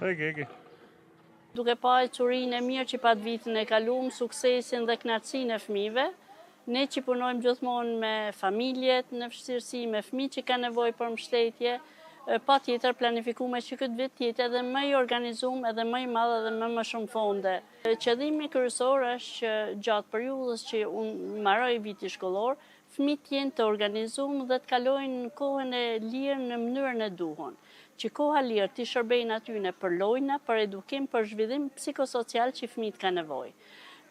Eke. Duke pa e qurinë e mirë që pat vitin e kaluam, suksesin dhe knatësinë e fëmijëve, ne që punojmë gjithmonë me familjet në vështirësi, me fëmijë që kanë nevojë për mbështetje, pa tjetër planifikume që këtë vit tjetë edhe më i organizuar edhe më i madh edhe me më shumë fonde. Qëllimi kryesor është që gjatë periudhës që unë mbaroj viti shkollor, fëmijët jenë të organizuar dhe të kalojnë kohën e lirë në mënyrën e duhur. Që koha lirë të shërbejnë atyne për lojna, për edukim, për zhvillim psikosocial që fëmijët ka nevojë.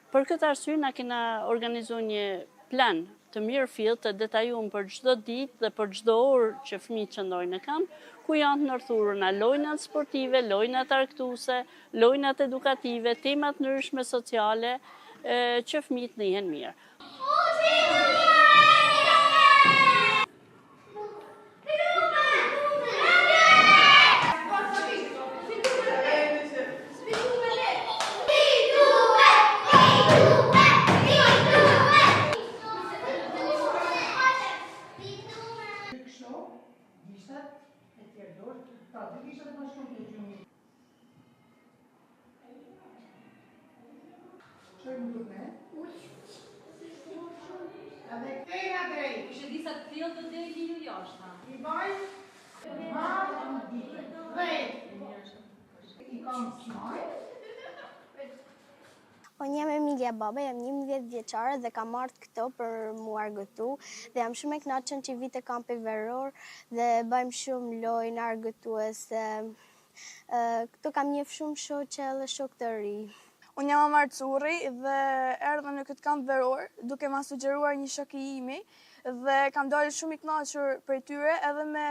Për këtë arsye na kena organizuar një plan të mirëfillt të detajuar për çdo ditë dhe për çdo orë që fëmijët qëndrojnë në kamp, ku janë të ndërthurura lojnat sportive, lojnat argëtuese, lojnat edukative, temat ndryshme sociale që fëmijët njihen mirë. Kështë disa të fillë të deli ju jashtë. I bajt, i kam smaj. Unë jam Emilia Baba, jam 11 vjeçare dhe kam ardhur këto për mu argëtu dhe jam shumë e kënaqur që vite kampi veror dhe bëjmë shumë lojë argëtuese. Këtu kam njeh shumë shoqe dhe shok të ri. Unë jam Amar Curri dhe erdha në këtë kamp veror duke ma sugjeruar një shok i imi dhe kam dalë shumë i kënaqur për tyre edhe me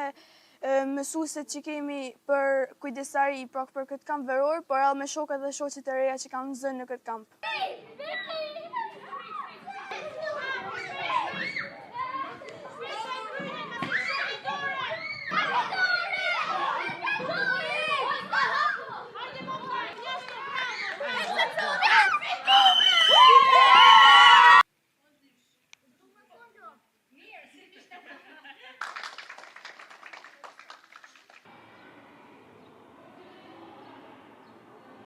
mësuesit që kemi për kujdesari për këtë kamp veror, por edhe me shokët dhe shoqet e reja që kanë zënë në këtë kamp.